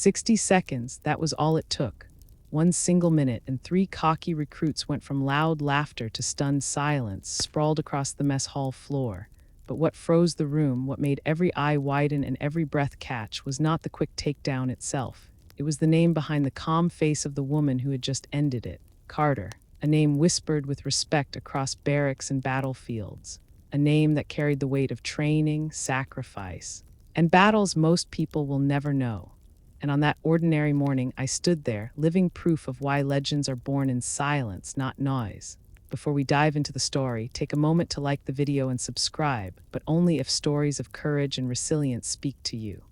60 seconds, that was all it took. One single minute, and 3 cocky recruits went from loud laughter to stunned silence, sprawled across the mess hall floor. But what froze the room, what made every eye widen and every breath catch, was not the quick takedown itself. It was the name behind the calm face of the woman who had just ended it. Carter. A name whispered with respect across barracks and battlefields. A name that carried the weight of training, sacrifice, and battles most people will never know. And on that ordinary morning, I stood there, living proof of why legends are born in silence, not noise. Before we dive into the story, take a moment to like the video and subscribe, but only if stories of courage and resilience speak to you.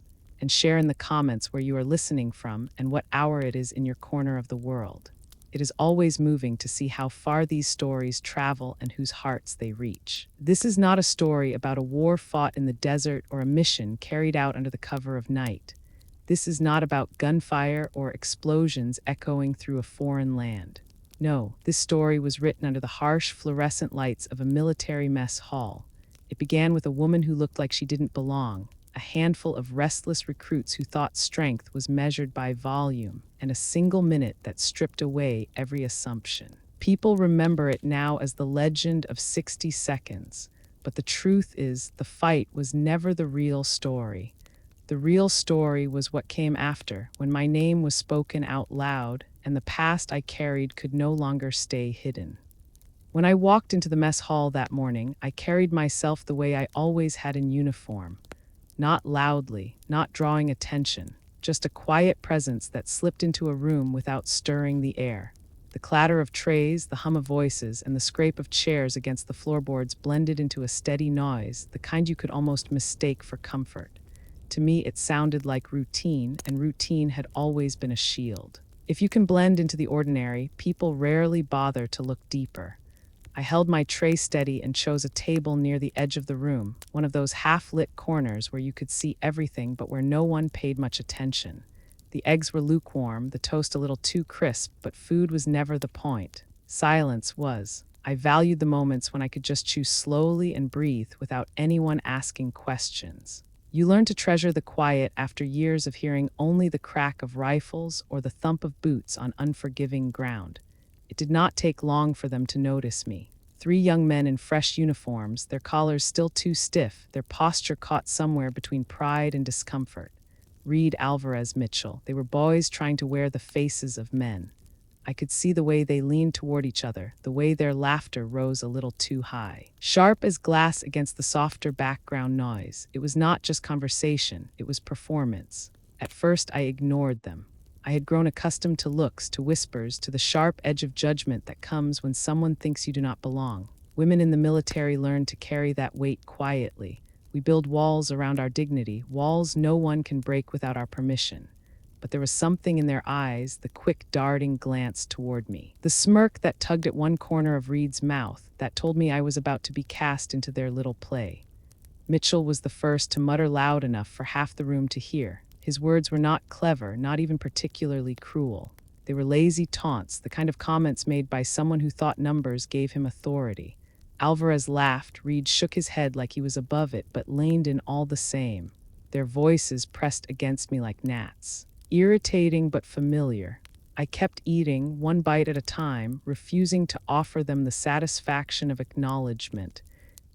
And share in the comments where you are listening from and what hour it is in your corner of the world. It is always moving to see how far these stories travel and whose hearts they reach. This is not a story about a war fought in the desert or a mission carried out under the cover of night. This is not about gunfire or explosions echoing through a foreign land. No, this story was written under the harsh fluorescent lights of a military mess hall. It began with a woman who looked like she didn't belong, a handful of restless recruits who thought strength was measured by volume, and a single minute that stripped away every assumption. People remember it now as the legend of 60 seconds, but the truth is the fight was never the real story. The real story was what came after, when my name was spoken out loud and the past I carried could no longer stay hidden. When I walked into the mess hall that morning, I carried myself the way I always had in uniform. Not loudly, not drawing attention, just a quiet presence that slipped into a room without stirring the air. The clatter of trays, the hum of voices, and the scrape of chairs against the floorboards blended into a steady noise, the kind you could almost mistake for comfort. To me, it sounded like routine, and routine had always been a shield. If you can blend into the ordinary, people rarely bother to look deeper. I held my tray steady and chose a table near the edge of the room, one of those half-lit corners where you could see everything but where no one paid much attention. The eggs were lukewarm, the toast a little too crisp, but food was never the point. Silence was. I valued the moments when I could just chew slowly and breathe without anyone asking questions. You learn to treasure the quiet after years of hearing only the crack of rifles or the thump of boots on unforgiving ground. It did not take long for them to notice me. 3 young men in fresh uniforms, their collars still too stiff, their posture caught somewhere between pride and discomfort. Reed, Alvarez, Mitchell. They were boys trying to wear the faces of men. I could see the way they leaned toward each other, the way their laughter rose a little too high. Sharp as glass against the softer background noise, it was not just conversation, it was performance. At first, I ignored them. I had grown accustomed to looks, to whispers, to the sharp edge of judgment that comes when someone thinks you do not belong. Women in the military learn to carry that weight quietly. We build walls around our dignity, walls no one can break without our permission. But there was something in their eyes, the quick darting glance toward me. The smirk that tugged at one corner of Reed's mouth, that told me I was about to be cast into their little play. Mitchell was the first to mutter loud enough for half the room to hear. His words were not clever, not even particularly cruel. They were lazy taunts, the kind of comments made by someone who thought numbers gave him authority. Alvarez laughed. Reed shook his head like he was above it, but leaned in all the same. Their voices pressed against me like gnats. Irritating but familiar. I kept eating, one bite at a time, refusing to offer them the satisfaction of acknowledgement.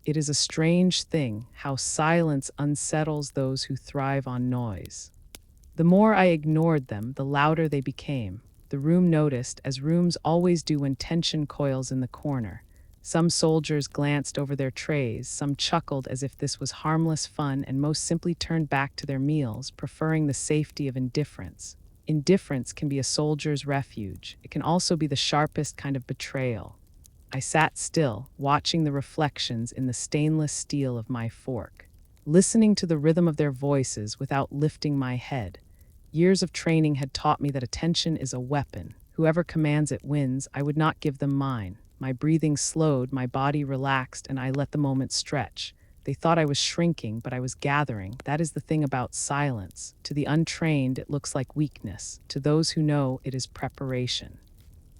It is a strange thing how silence unsettles those who thrive on noise. The more I ignored them, the louder they became. The room noticed, as rooms always do when tension coils in the corner. Some soldiers glanced over their trays, some chuckled as if this was harmless fun, and most simply turned back to their meals, preferring the safety of indifference. Indifference can be a soldier's refuge. It can also be the sharpest kind of betrayal. I sat still, watching the reflections in the stainless steel of my fork, listening to the rhythm of their voices without lifting my head. Years of training had taught me that attention is a weapon. Whoever commands it wins. I would not give them mine. My breathing slowed, my body relaxed, and I let the moment stretch. They thought I was shrinking, but I was gathering. That is the thing about silence. To the untrained, it looks like weakness. To those who know, it is preparation.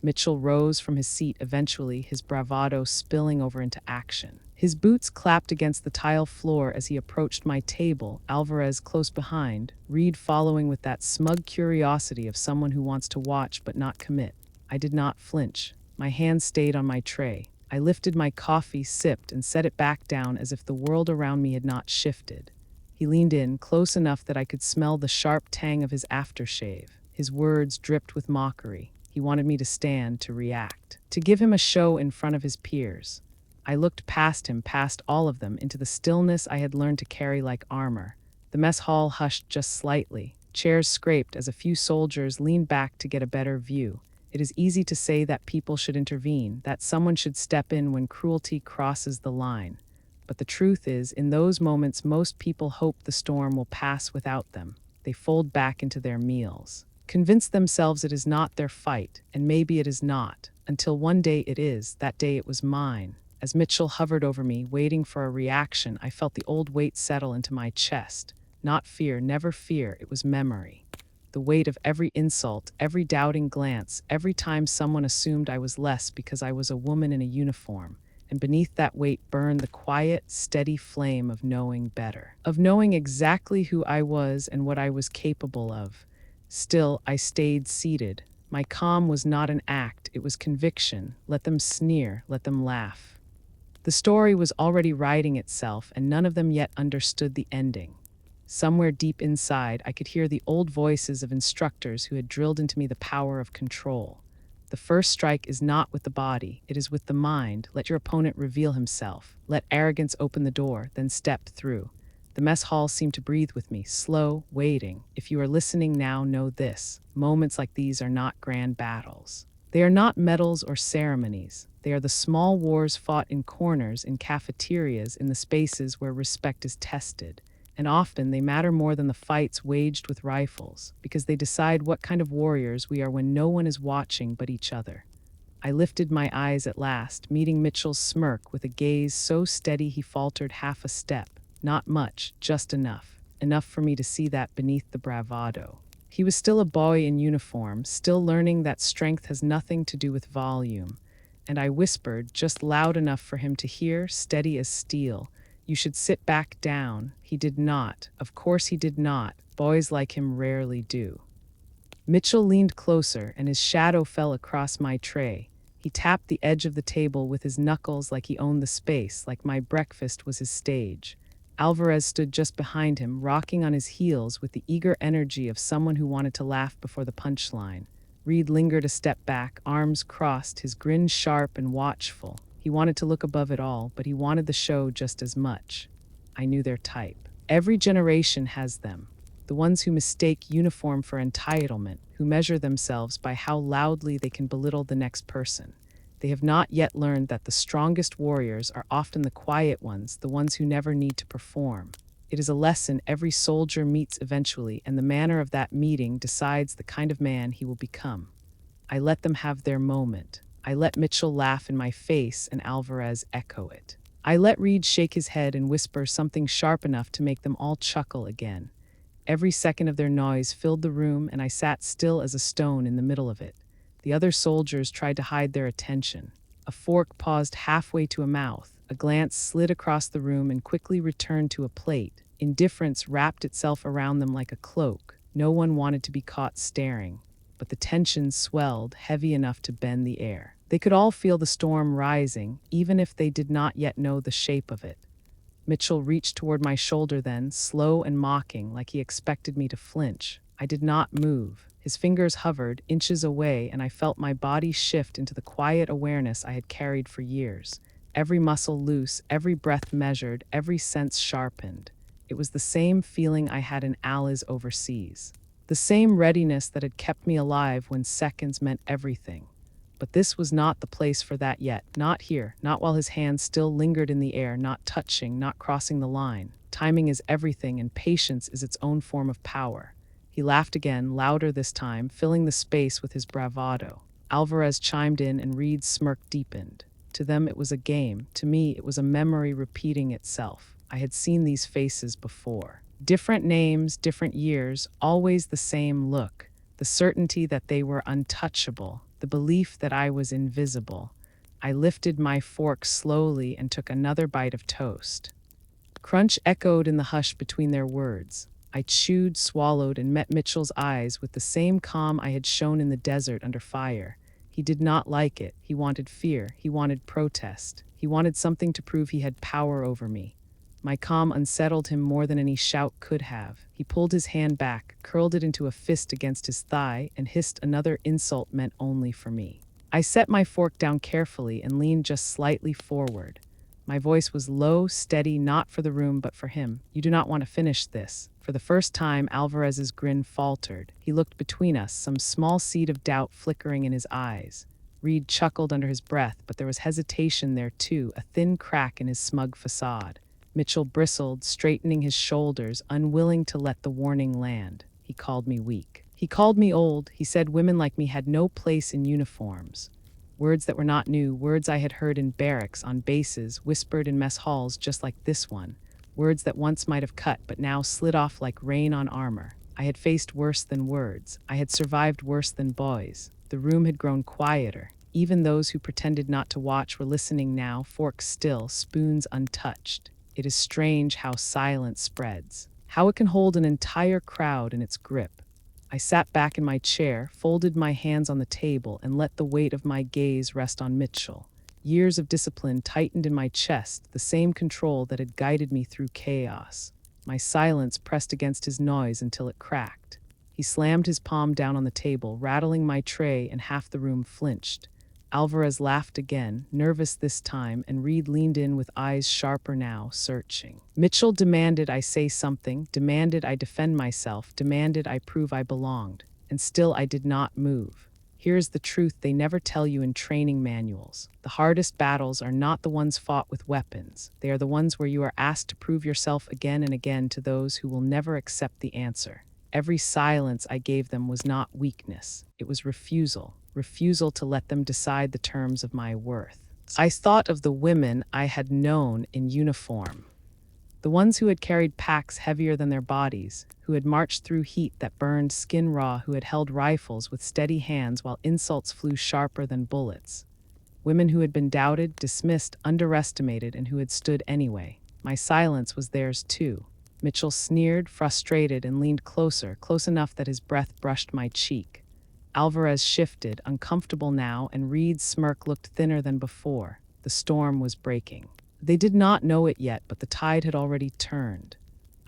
Mitchell rose from his seat eventually, his bravado spilling over into action. His boots clapped against the tile floor as he approached my table, Alvarez close behind, Reed following with that smug curiosity of someone who wants to watch but not commit. I did not flinch. My hand stayed on my tray. I lifted my coffee, sipped, and set it back down as if the world around me had not shifted. He leaned in, close enough that I could smell the sharp tang of his aftershave. His words dripped with mockery. He wanted me to stand, to react, to give him a show in front of his peers. I looked past him, past all of them, into the stillness I had learned to carry like armor. The mess hall hushed just slightly. Chairs scraped as a few soldiers leaned back to get a better view. It is easy to say that people should intervene, that someone should step in when cruelty crosses the line. But the truth is, in those moments, most people hope the storm will pass without them. They fold back into their meals, convince themselves it is not their fight, and maybe it is not, until one day it is. That day it was mine. As Mitchell hovered over me, waiting for a reaction, I felt the old weight settle into my chest. Not fear, never fear, it was memory. The weight of every insult, every doubting glance, every time someone assumed I was less because I was a woman in a uniform. And beneath that weight burned the quiet, steady flame of knowing better, of knowing exactly who I was and what I was capable of. Still, I stayed seated. My calm was not an act, it was conviction. Let them sneer, let them laugh. The story was already writing itself, and none of them yet understood the ending. Somewhere deep inside, I could hear the old voices of instructors who had drilled into me the power of control. The first strike is not with the body, it is with the mind. Let your opponent reveal himself. Let arrogance open the door, then step through. The mess hall seemed to breathe with me, slow, waiting. If you are listening now, know this. Moments like these are not grand battles. They are not medals or ceremonies. They are the small wars fought in corners, in cafeterias, in the spaces where respect is tested. And often they matter more than the fights waged with rifles, because they decide what kind of warriors we are when no one is watching but each other. I lifted my eyes at last, meeting Mitchell's smirk with a gaze so steady he faltered half a step. Not much, just enough. Enough for me to see that beneath the bravado. He was still a boy in uniform, still learning that strength has nothing to do with volume. And I whispered, just loud enough for him to hear, steady as steel, "You should sit back down." He did not. Of course he did not. Boys like him rarely do. Mitchell leaned closer, and his shadow fell across my tray. He tapped the edge of the table with his knuckles like he owned the space, like my breakfast was his stage. Alvarez stood just behind him, rocking on his heels with the eager energy of someone who wanted to laugh before the punchline. Reed lingered a step back, arms crossed, his grin sharp and watchful. He wanted to look above it all, but he wanted the show just as much. I knew their type. Every generation has them. The ones who mistake uniform for entitlement, who measure themselves by how loudly they can belittle the next person. They have not yet learned that the strongest warriors are often the quiet ones, the ones who never need to perform. It is a lesson every soldier meets eventually, and the manner of that meeting decides the kind of man he will become. I let them have their moment. I let Mitchell laugh in my face and Alvarez echo it. I let Reed shake his head and whisper something sharp enough to make them all chuckle again. Every second of their noise filled the room, and I sat still as a stone in the middle of it. The other soldiers tried to hide their attention. A fork paused halfway to a mouth. A glance slid across the room and quickly returned to a plate. Indifference wrapped itself around them like a cloak. No one wanted to be caught staring. But the tension swelled, heavy enough to bend the air. They could all feel the storm rising, even if they did not yet know the shape of it. Mitchell reached toward my shoulder then, slow and mocking, like he expected me to flinch. I did not move. His fingers hovered, inches away, and I felt my body shift into the quiet awareness I had carried for years. Every muscle loose, every breath measured, every sense sharpened. It was the same feeling I had in Alice overseas. The same readiness that had kept me alive when seconds meant everything. But this was not the place for that yet. Not here, not while his hands still lingered in the air, not touching, not crossing the line. Timing is everything, and patience is its own form of power. He laughed again, louder this time, filling the space with his bravado. Alvarez chimed in, and Reed's smirk deepened. To them it was a game. To me it was a memory repeating itself. I had seen these faces before. Different names, different years, always the same look. The certainty that they were untouchable. The belief that I was invisible. I lifted my fork slowly and took another bite of toast. Crunch echoed in the hush between their words. I chewed, swallowed, and met Mitchell's eyes with the same calm I had shown in the desert under fire. He did not like it. He wanted fear. He wanted protest. He wanted something to prove he had power over me. My calm unsettled him more than any shout could have. He pulled his hand back, curled it into a fist against his thigh, and hissed another insult meant only for me. I set my fork down carefully and leaned just slightly forward. My voice was low, steady, not for the room but for him. "You do not want to finish this." For the first time, Alvarez's grin faltered. He looked between us, some small seed of doubt flickering in his eyes. Reed chuckled under his breath, but there was hesitation there too, a thin crack in his smug facade. Mitchell bristled, straightening his shoulders, unwilling to let the warning land. He called me weak. He called me old. He said women like me had no place in uniforms. Words that were not new, words I had heard in barracks, on bases, whispered in mess halls just like this one. Words that once might have cut, but now slid off like rain on armor. I had faced worse than words. I had survived worse than boys. The room had grown quieter. Even those who pretended not to watch were listening now, forks still, spoons untouched. It is strange how silence spreads, how it can hold an entire crowd in its grip. I sat back in my chair, folded my hands on the table, and let the weight of my gaze rest on Mitchell. Years of discipline tightened in my chest, the same control that had guided me through chaos. My silence pressed against his noise until it cracked. He slammed his palm down on the table, rattling my tray, and half the room flinched. Alvarez laughed again, nervous this time, and Reed leaned in with eyes sharper now, searching. Mitchell demanded I say something, demanded I defend myself, demanded I prove I belonged. And still I did not move. Here is the truth they never tell you in training manuals. The hardest battles are not the ones fought with weapons. They are the ones where you are asked to prove yourself again and again to those who will never accept the answer. Every silence I gave them was not weakness. It was refusal. Refusal to let them decide the terms of my worth. I thought of the women I had known in uniform. The ones who had carried packs heavier than their bodies, who had marched through heat that burned skin raw, who had held rifles with steady hands while insults flew sharper than bullets. Women who had been doubted, dismissed, underestimated, and who had stood anyway. My silence was theirs too. Mitchell sneered, frustrated, and leaned closer, close enough that his breath brushed my cheek. Alvarez shifted, uncomfortable now, and Reed's smirk looked thinner than before. The storm was breaking. They did not know it yet, but the tide had already turned.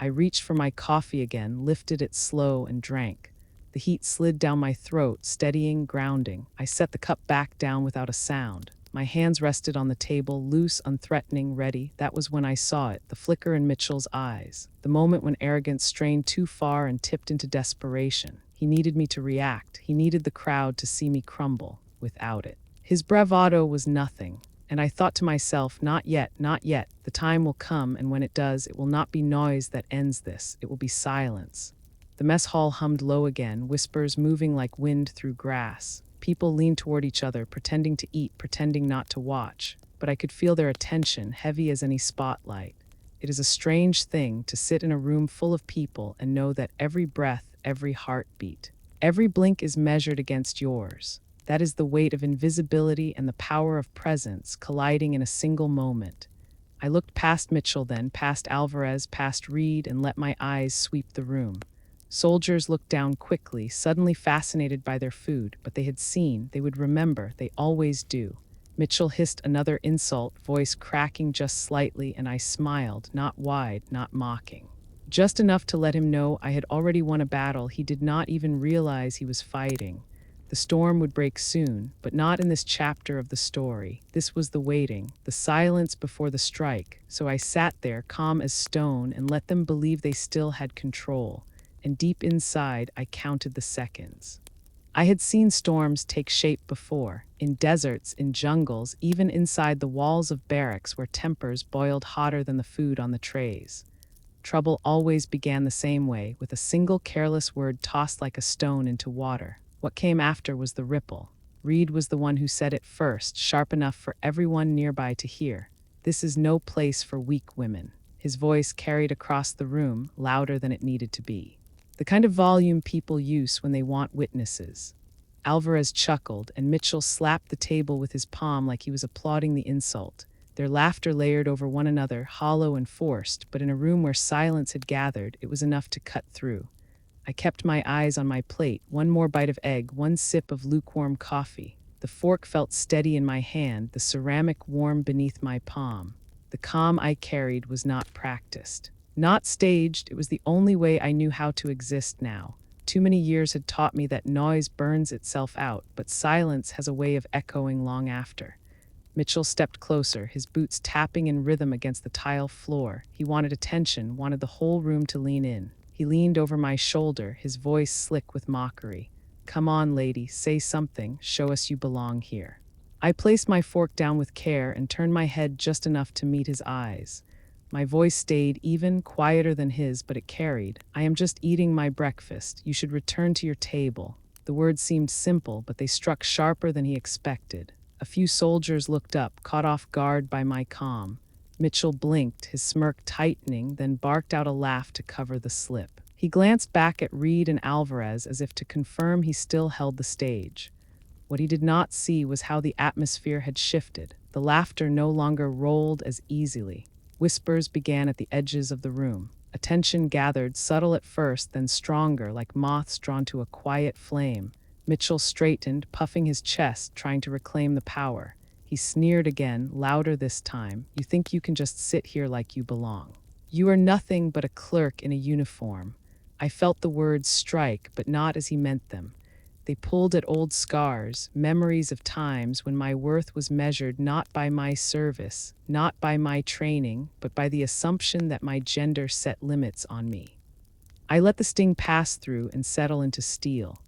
I reached for my coffee again, lifted it slow, and drank. The heat slid down my throat, steadying, grounding. I set the cup back down without a sound. My hands rested on the table, loose, unthreatening, ready. That was when I saw it, the flicker in Mitchell's eyes. The moment when arrogance strained too far and tipped into desperation. He needed me to react. He needed the crowd to see me crumble. Without it, his bravado was nothing. And I thought to myself, not yet, not yet. The time will come, and when it does, it will not be noise that ends this. It will be silence. The mess hall hummed low again, whispers moving like wind through grass. People leaned toward each other, pretending to eat, pretending not to watch. But I could feel their attention, heavy as any spotlight. It is a strange thing to sit in a room full of people and know that every breath, every heartbeat, every blink is measured against yours. That is the weight of invisibility and the power of presence colliding in a single moment. I looked past Mitchell then, past Alvarez, past Reed, and let my eyes sweep the room. Soldiers looked down quickly, suddenly fascinated by their food, but they had seen, they would remember, they always do. Mitchell hissed another insult, voice cracking just slightly, and I smiled, not wide, not mocking. Just enough to let him know I had already won a battle he did not even realize he was fighting. The storm would break soon, but not in this chapter of the story. This was the waiting, the silence before the strike. So I sat there, calm as stone, and let them believe they still had control. And deep inside, I counted the seconds. I had seen storms take shape before, in deserts, in jungles, even inside the walls of barracks where tempers boiled hotter than the food on the trays. Trouble always began the same way, with a single careless word tossed like a stone into water. What came after was the ripple. Reed was the one who said it first, sharp enough for everyone nearby to hear. "This is no place for weak women." His voice carried across the room, louder than it needed to be. The kind of volume people use when they want witnesses. Alvarez chuckled, and Mitchell slapped the table with his palm like he was applauding the insult. Their laughter layered over one another, hollow and forced, but in a room where silence had gathered, it was enough to cut through. I kept my eyes on my plate, one more bite of egg, one sip of lukewarm coffee. The fork felt steady in my hand, the ceramic warm beneath my palm. The calm I carried was not practiced. Not staged, it was the only way I knew how to exist now. Too many years had taught me that noise burns itself out, but silence has a way of echoing long after. Mitchell stepped closer, his boots tapping in rhythm against the tile floor. He wanted attention, wanted the whole room to lean in. He leaned over my shoulder, his voice slick with mockery. "Come on, lady, say something, show us you belong here." I placed my fork down with care and turned my head just enough to meet his eyes. My voice stayed even, quieter than his, but it carried. "I am just eating my breakfast. You should return to your table." The words seemed simple, but they struck sharper than he expected. A few soldiers looked up, caught off guard by my calm. Mitchell blinked, his smirk tightening, then barked out a laugh to cover the slip. He glanced back at Reed and Alvarez as if to confirm he still held the stage. What he did not see was how the atmosphere had shifted. The laughter no longer rolled as easily. Whispers began at the edges of the room. Attention gathered, subtle at first, then stronger, like moths drawn to a quiet flame. Mitchell straightened, puffing his chest, trying to reclaim the power. He sneered again, louder this time. "You think you can just sit here like you belong? You are nothing but a clerk in a uniform." I felt the words strike, but not as he meant them. They pulled at old scars, memories of times when my worth was measured not by my service, not by my training, but by the assumption that my gender set limits on me. I let the sting pass through and settle into steel.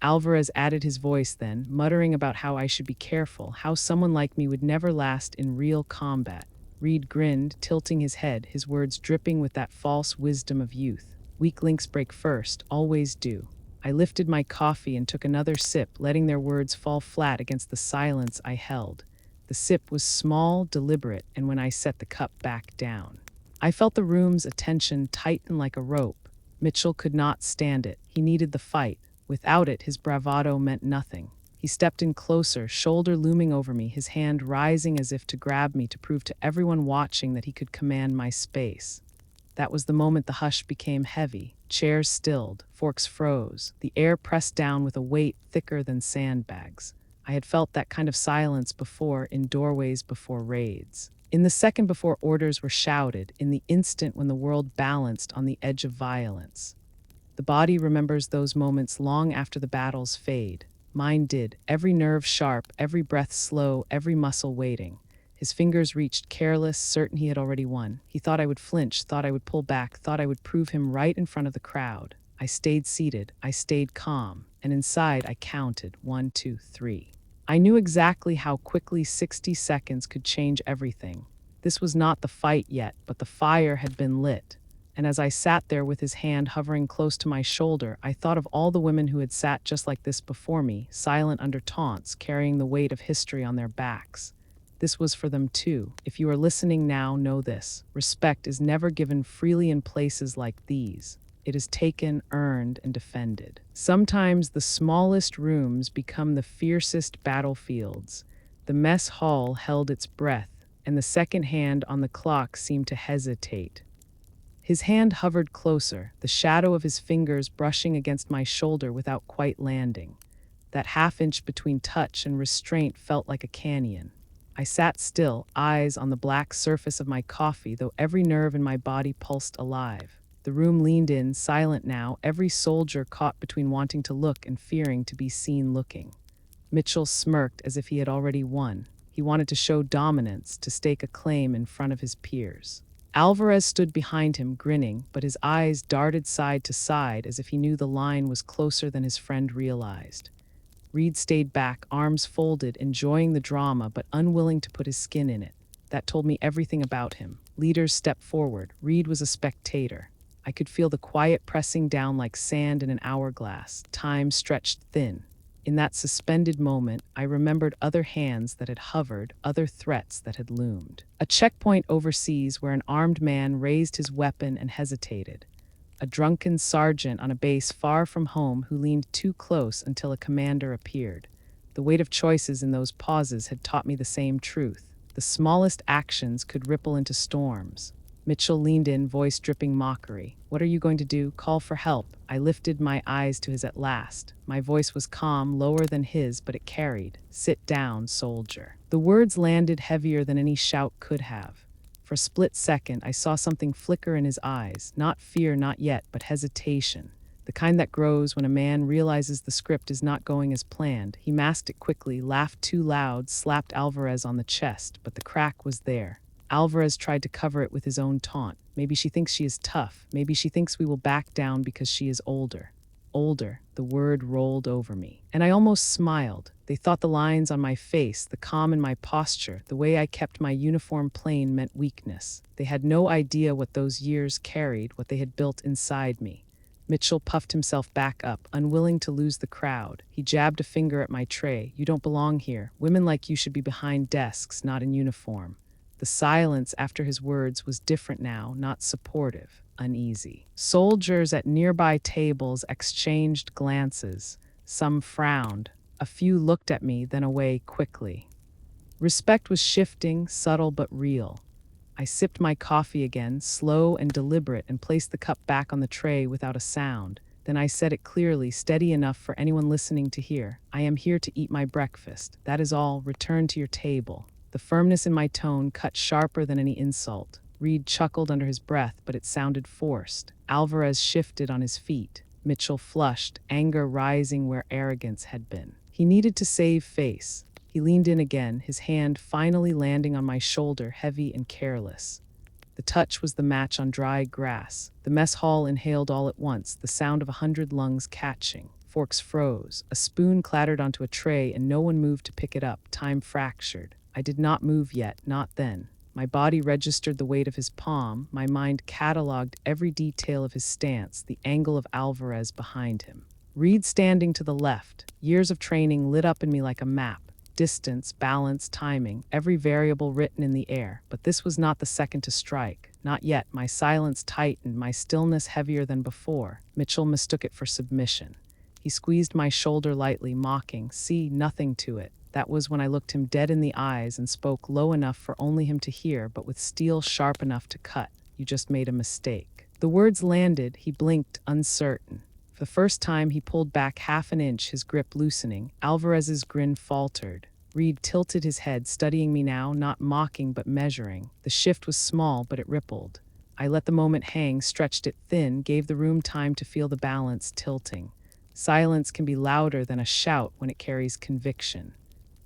Alvarez added his voice then, muttering about how I should be careful, how someone like me would never last in real combat. Reed grinned, tilting his head, his words dripping with that false wisdom of youth. "Weak links break first, always do." I lifted my coffee and took another sip, letting their words fall flat against the silence I held. The sip was small, deliberate, and when I set the cup back down, I felt the room's attention tighten like a rope. Mitchell could not stand it. He needed the fight. Without it, his bravado meant nothing. He stepped in closer, shoulder looming over me, his hand rising as if to grab me to prove to everyone watching that he could command my space. That was the moment the hush became heavy. Chairs stilled, forks froze, the air pressed down with a weight thicker than sandbags. I had felt that kind of silence before in doorways before raids. In the second before orders were shouted, in the instant when the world balanced on the edge of violence. The body remembers those moments long after the battles fade. Mine did, every nerve sharp, every breath slow, every muscle waiting. His fingers reached careless, certain he had already won. He thought I would flinch, thought I would pull back, thought I would prove him right in front of the crowd. I stayed seated, I stayed calm, and inside I counted 1, 2, 3. I knew exactly how quickly 60 seconds could change everything. This was not the fight yet, but the fire had been lit. And as I sat there with his hand hovering close to my shoulder, I thought of all the women who had sat just like this before me, silent under taunts, carrying the weight of history on their backs. This was for them too. If you are listening now, know this. Respect is never given freely in places like these. It is taken, earned, and defended. Sometimes the smallest rooms become the fiercest battlefields. The mess hall held its breath, and the second hand on the clock seemed to hesitate. His hand hovered closer, the shadow of his fingers brushing against my shoulder without quite landing. That half-inch between touch and restraint felt like a canyon. I sat still, eyes on the black surface of my coffee, though every nerve in my body pulsed alive. The room leaned in, silent now, every soldier caught between wanting to look and fearing to be seen looking. Mitchell smirked as if he had already won. He wanted to show dominance, to stake a claim in front of his peers. Alvarez stood behind him, grinning, but his eyes darted side to side as if he knew the line was closer than his friend realized. Reed stayed back, arms folded, enjoying the drama but unwilling to put his skin in it. That told me everything about him. Leaders stepped forward. Reed was a spectator. I could feel the quiet pressing down like sand in an hourglass. Time stretched thin. In that suspended moment, I remembered other hands that had hovered, other threats that had loomed. A checkpoint overseas where an armed man raised his weapon and hesitated. a drunken sergeant on a base far from home who leaned too close until a commander appeared. The weight of choices in those pauses had taught me the same truth. The smallest actions could ripple into storms. Mitchell leaned in, voice dripping mockery. "What are you going to do? Call for help?" I lifted my eyes to his at last. My voice was calm, lower than his, but it carried. "Sit down, soldier." The words landed heavier than any shout could have. For a split second, I saw something flicker in his eyes. Not fear, not yet, but hesitation. The kind that grows when a man realizes the script is not going as planned. He masked it quickly, laughed too loud, slapped Alvarez on the chest, but the crack was there. Alvarez tried to cover it with his own taunt. "Maybe she thinks she is tough. Maybe she thinks we will back down because she is older." Older, the word rolled over me. And I almost smiled. They thought the lines on my face, the calm in my posture, the way I kept my uniform plain meant weakness. They had no idea what those years carried, what they had built inside me. Mitchell puffed himself back up, unwilling to lose the crowd. He jabbed a finger at my tray. "You don't belong here. Women like you should be behind desks, not in uniform." The silence after his words was different now, not supportive, uneasy. Soldiers at nearby tables exchanged glances. Some frowned. A few looked at me, then away quickly. Respect was shifting, subtle but real. I sipped my coffee again, slow and deliberate, and placed the cup back on the tray without a sound. Then I said it clearly, steady enough for anyone listening to hear. "I am here to eat my breakfast. That is all. Return to your table." The firmness in my tone cut sharper than any insult. Reed chuckled under his breath, but it sounded forced. Alvarez shifted on his feet. Mitchell flushed, anger rising where arrogance had been. He needed to save face. He leaned in again, his hand finally landing on my shoulder, heavy and careless. The touch was the match on dry grass. The mess hall inhaled all at once, the sound of 100 lungs catching. Forks froze. A spoon clattered onto a tray, and no one moved to pick it up. Time fractured. I did not move yet, not then. My body registered the weight of his palm. My mind cataloged every detail of his stance, the angle of Alvarez behind him. Reed standing to the left. Years of training lit up in me like a map. Distance, balance, timing, every variable written in the air. But this was not the second to strike. Not yet. My silence tightened, my stillness heavier than before. Mitchell mistook it for submission. He squeezed my shoulder lightly, mocking. "See, nothing to it." That was when I looked him dead in the eyes and spoke low enough for only him to hear, but with steel sharp enough to cut. "You just made a mistake." The words landed. He blinked, uncertain. For the first time, he pulled back half an inch, his grip loosening. Alvarez's grin faltered. Reed tilted his head, studying me now, not mocking but measuring. The shift was small, but it rippled. I let the moment hang, stretched it thin, gave the room time to feel the balance tilting. Silence can be louder than a shout when it carries conviction.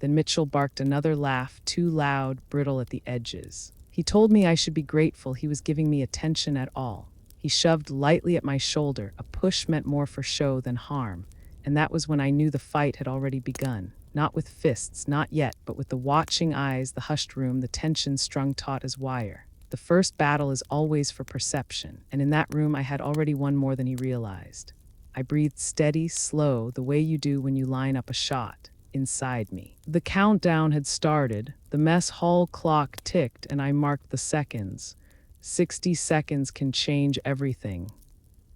Then Mitchell barked another laugh, too loud, brittle at the edges. He told me I should be grateful he was giving me attention at all. He shoved lightly at my shoulder. A push meant more for show than harm, and that was when I knew the fight had already begun. Not with fists, not yet, but with the watching eyes, the hushed room, the tension strung taut as wire. The first battle is always for perception, and in that room I had already won more than he realized. I breathed steady, slow, the way you do when you line up a shot. Inside me. The countdown had started. The mess hall clock ticked, and I marked the seconds. 60 seconds can change everything.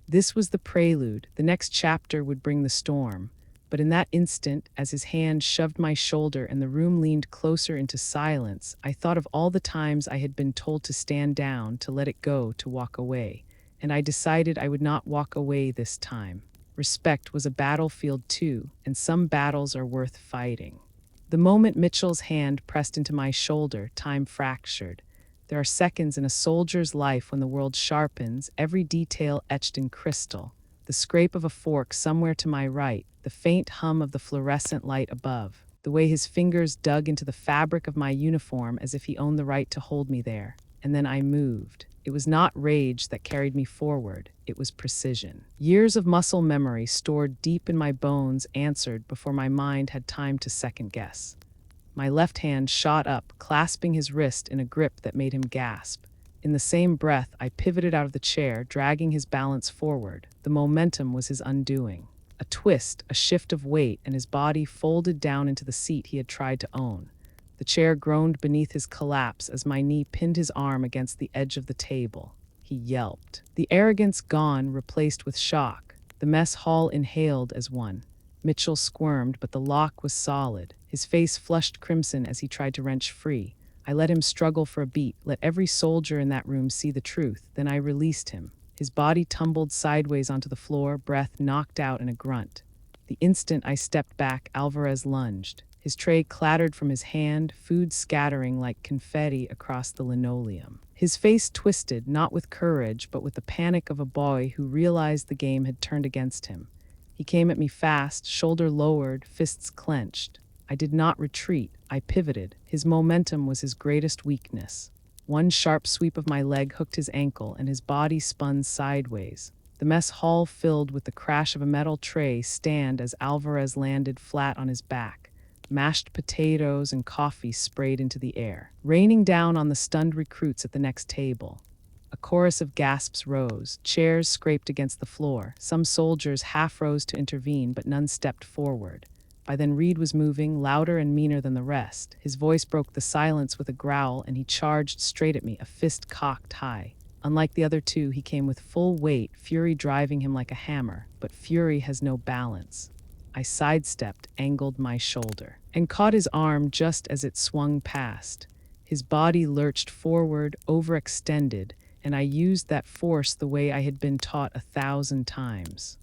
This was the prelude. The next chapter would bring the storm. But in that instant, as his hand shoved my shoulder and the room leaned closer into silence, I thought of all the times I had been told to stand down, to let it go, to walk away. And I decided I would not walk away this time. Respect was a battlefield too, and some battles are worth fighting. The moment Mitchell's hand pressed into my shoulder, time fractured. There are seconds in a soldier's life when the world sharpens, every detail etched in crystal. The scrape of a fork somewhere to my right, the faint hum of the fluorescent light above, the way his fingers dug into the fabric of my uniform as if he owned the right to hold me there. And then I moved. It was not rage that carried me forward. It was precision. Years of muscle memory stored deep in my bones answered before my mind had time to second guess. My left hand shot up, clasping his wrist in a grip that made him gasp. In the same breath, I pivoted out of the chair, dragging his balance forward. The momentum was his undoing. A twist, a shift of weight, and his body folded down into the seat he had tried to own. The chair groaned beneath his collapse as my knee pinned his arm against the edge of the table. he yelped. The arrogance gone, replaced with shock. The mess hall inhaled as one. Mitchell squirmed, but the lock was solid. His face flushed crimson as he tried to wrench free. I let him struggle for a beat, let every soldier in that room see the truth. Then I released him. His body tumbled sideways onto the floor, breath knocked out in a grunt. The instant I stepped back, Alvarez lunged. His tray clattered from his hand, food scattering like confetti across the linoleum. His face twisted, not with courage, but with the panic of a boy who realized the game had turned against him. He came at me fast, shoulder lowered, fists clenched. I did not retreat, I pivoted. His momentum was his greatest weakness. One sharp sweep of my leg hooked his ankle, and his body spun sideways. The mess hall filled with the crash of a metal tray stand as Alvarez landed flat on his back. Mashed potatoes and coffee sprayed into the air, raining down on the stunned recruits at the next table. A chorus of gasps rose. Chairs scraped against the floor. Some soldiers half rose to intervene, but none stepped forward. By then Reed was moving, louder and meaner than the rest. His voice broke the silence with a growl, and he charged straight at me, a fist cocked high. Unlike the other two, he came with full weight, fury driving him like a hammer. But fury has no balance. I sidestepped, angled my shoulder, and caught his arm just as it swung past. His body lurched forward, overextended, and I used that force the way I had been taught 1,000 times.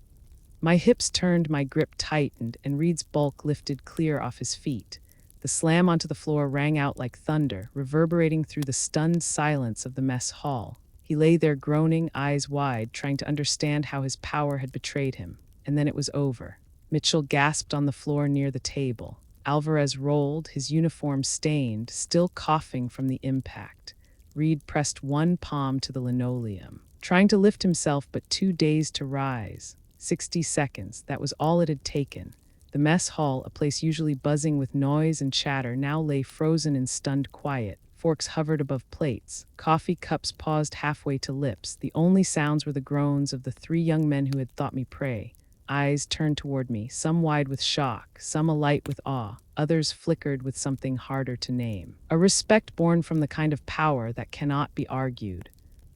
My hips turned, my grip tightened, and Reed's bulk lifted clear off his feet. The slam onto the floor rang out like thunder, reverberating through the stunned silence of the mess hall. He lay there groaning, eyes wide, trying to understand how his power had betrayed him. And then it was over. Mitchell gasped on the floor near the table. Alvarez rolled, his uniform stained, still coughing from the impact. Reed pressed one palm to the linoleum, trying to lift himself, but too dazed to rise. 60 seconds, that was all it had taken. The mess hall, a place usually buzzing with noise and chatter, now lay frozen in stunned quiet. Forks hovered above plates. Coffee cups paused halfway to lips. The only sounds were the groans of the 3 young men who had thought me prey. Eyes turned toward me, some wide with shock, some alight with awe, others flickered with something harder to name. A respect born from the kind of power that cannot be argued.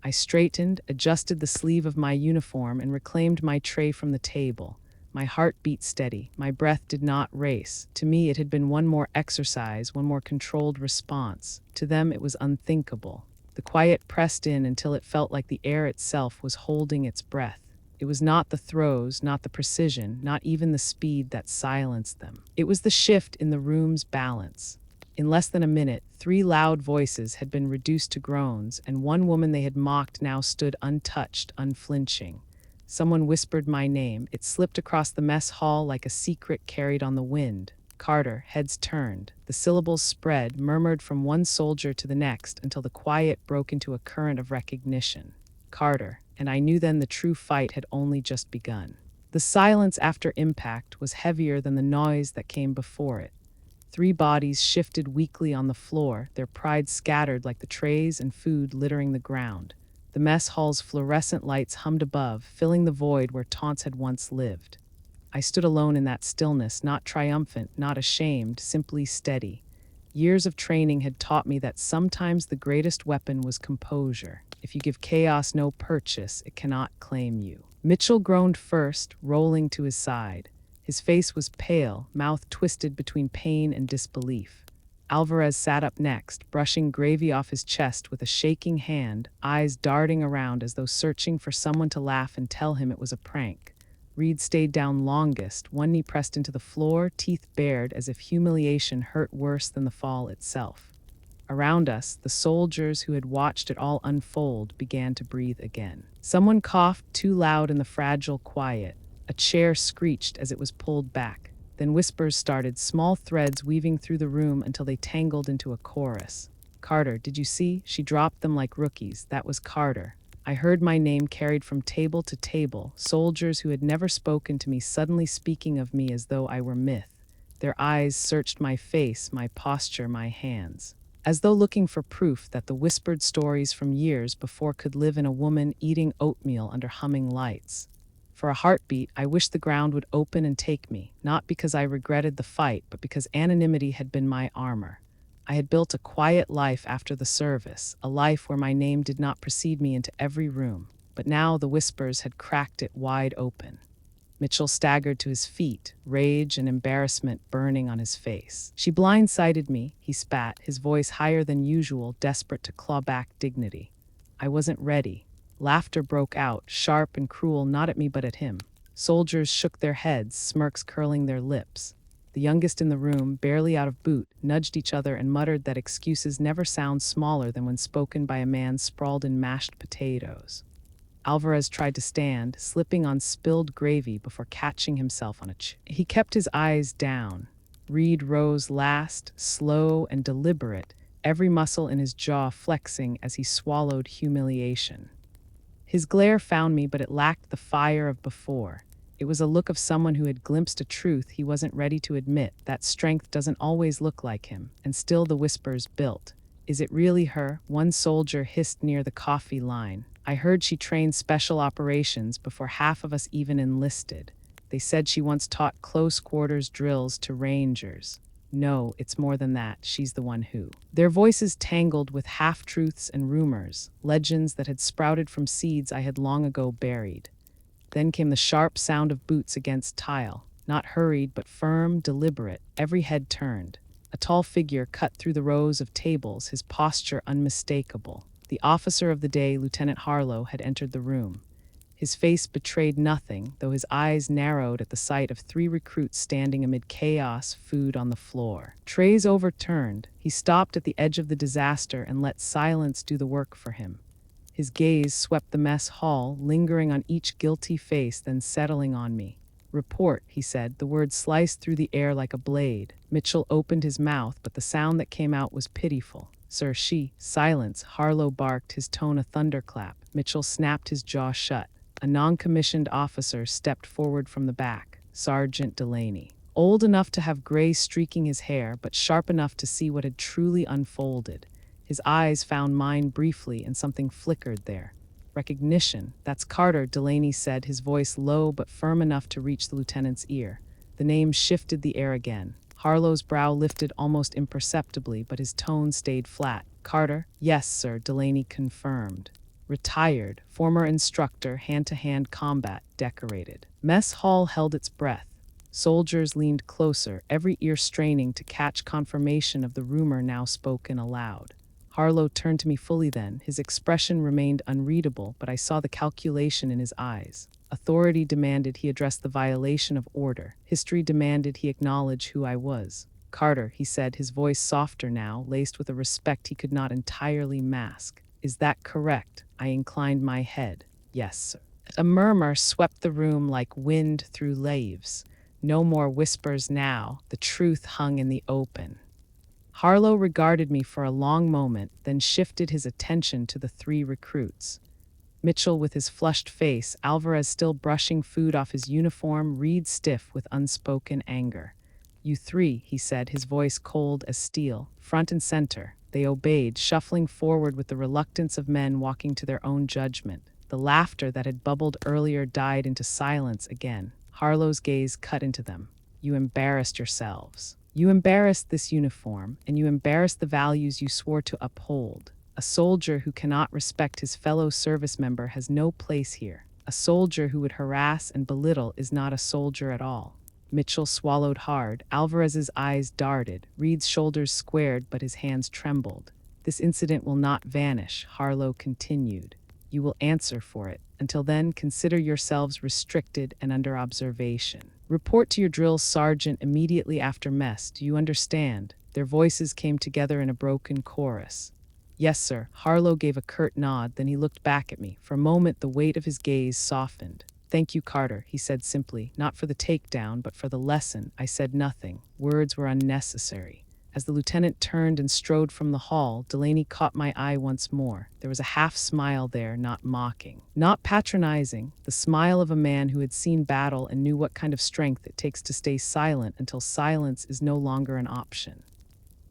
I straightened, adjusted the sleeve of my uniform, and reclaimed my tray from the table. My heart beat steady. My breath did not race. To me, it had been one more exercise, one more controlled response. To them, it was unthinkable. The quiet pressed in until it felt like the air itself was holding its breath. It was not the throws, not the precision, not even the speed that silenced them. It was the shift in the room's balance. In less than a minute, 3 loud voices had been reduced to groans, and one woman they had mocked now stood untouched, unflinching. Someone whispered my name. It slipped across the mess hall like a secret carried on the wind. Carter, heads turned. The syllables spread, murmured from one soldier to the next until the quiet broke into a current of recognition. Carter, and I knew then the true fight had only just begun. The silence after impact was heavier than the noise that came before it. 3 bodies shifted weakly on the floor, their pride scattered like the trays and food littering the ground. The mess hall's fluorescent lights hummed above, filling the void where taunts had once lived. I stood alone in that stillness, not triumphant, not ashamed, simply steady. Years of training had taught me that sometimes the greatest weapon was composure. If you give chaos no purchase, it cannot claim you. Mitchell groaned first, rolling to his side. His face was pale, mouth twisted between pain and disbelief. Alvarez sat up next, brushing gravy off his chest with a shaking hand, eyes darting around as though searching for someone to laugh and tell him it was a prank. Reed stayed down longest, one knee pressed into the floor, teeth bared as if humiliation hurt worse than the fall itself. Around us, the soldiers who had watched it all unfold began to breathe again. Someone coughed too loud in the fragile quiet. A chair screeched as it was pulled back. Then whispers started, small threads weaving through the room until they tangled into a chorus. Carter, did you see? She dropped them like rookies. That was Carter. I heard my name carried from table to table, soldiers who had never spoken to me suddenly speaking of me as though I were myth. Their eyes searched my face, my posture, my hands, as though looking for proof that the whispered stories from years before could live in a woman eating oatmeal under humming lights. For a heartbeat, I wished the ground would open and take me, not because I regretted the fight, but because anonymity had been my armor. I had built a quiet life after the service, a life where my name did not precede me into every room. But now the whispers had cracked it wide open. Mitchell staggered to his feet, rage and embarrassment burning on his face. "She blindsided me," he spat, his voice higher than usual, desperate to claw back dignity. I wasn't ready. Laughter broke out, sharp and cruel, not at me but at him. Soldiers shook their heads, smirks curling their lips. The youngest in the room, barely out of boot, nudged each other and muttered that excuses never sound smaller than when spoken by a man sprawled in mashed potatoes. Alvarez tried to stand, slipping on spilled gravy before catching himself on a He kept his eyes down. Reed rose last, slow and deliberate, every muscle in his jaw flexing as he swallowed humiliation. His glare found me, but it lacked the fire of before. It was a look of someone who had glimpsed a truth he wasn't ready to admit, that strength doesn't always look like him, and still the whispers built. "Is it really her?" one soldier hissed near the coffee line. "I heard she trained special operations before half of us even enlisted. They said she once taught close quarters drills to rangers." "No, it's more than that. She's the one who." Their voices tangled with half-truths and rumors, legends that had sprouted from seeds I had long ago buried. Then came the sharp sound of boots against tile, not hurried but firm, deliberate, every head turned. A tall figure cut through the rows of tables, his posture unmistakable. The officer of the day, Lieutenant Harlow, had entered the room. His face betrayed nothing, though his eyes narrowed at the sight of 3 recruits standing amid chaos, food on the floor. Trays overturned, he stopped at the edge of the disaster and let silence do the work for him. His gaze swept the mess hall, lingering on each guilty face, then settling on me. "Report," he said, the words sliced through the air like a blade. Mitchell opened his mouth, but the sound that came out was pitiful. "Sir, she—" "Silence," Harlow barked, his tone a thunderclap. Mitchell snapped his jaw shut. A non-commissioned officer stepped forward from the back. Sergeant Delaney. Old enough to have gray streaking his hair, but sharp enough to see what had truly unfolded. His eyes found mine briefly, and something flickered there. "Recognition. That's Carter," Delaney said, his voice low but firm enough to reach the lieutenant's ear. The name shifted the air again. Harlow's brow lifted almost imperceptibly, but his tone stayed flat. "Carter?" "Yes, sir," Delaney confirmed. "Retired, former instructor, hand-to-hand combat, decorated." Mess hall held its breath. Soldiers leaned closer, every ear straining to catch confirmation of the rumor now spoken aloud. Harlow turned to me fully then. His expression remained unreadable, but I saw the calculation in his eyes. Authority demanded he address the violation of order. History demanded he acknowledge who I was. "Carter," he said, his voice softer now, laced with a respect he could not entirely mask. "Is that correct?" I inclined my head. "Yes, sir." A murmur swept the room like wind through leaves. No more whispers now. The truth hung in the open. Harlow regarded me for a long moment, then shifted his attention to the 3 recruits. Mitchell with his flushed face, Alvarez still brushing food off his uniform, Reed stiff with unspoken anger. "You 3, he said, his voice cold as steel. "Front and center." They obeyed, shuffling forward with the reluctance of men walking to their own judgment. The laughter that had bubbled earlier died into silence again. Harlow's gaze cut into them. "You embarrassed yourselves. You embarrassed this uniform, and you embarrassed the values you swore to uphold. A soldier who cannot respect his fellow service member has no place here. A soldier who would harass and belittle is not a soldier at all." Mitchell swallowed hard. Alvarez's eyes darted. Reed's shoulders squared, but his hands trembled. "This incident will not vanish," Harlow continued. "You will answer for it. Until then, consider yourselves restricted and under observation. Report to your drill sergeant immediately after mess. Do you understand?" Their voices came together in a broken chorus. "Yes, sir." Harlow gave a curt nod, then he looked back at me. For a moment, the weight of his gaze softened. "Thank you, Carter," he said simply. "Not for the takedown, but for the lesson." I said nothing. Words were unnecessary. As the lieutenant turned and strode from the hall, Delaney caught my eye once more. There was a half-smile there, not mocking, not patronizing, the smile of a man who had seen battle and knew what kind of strength it takes to stay silent until silence is no longer an option.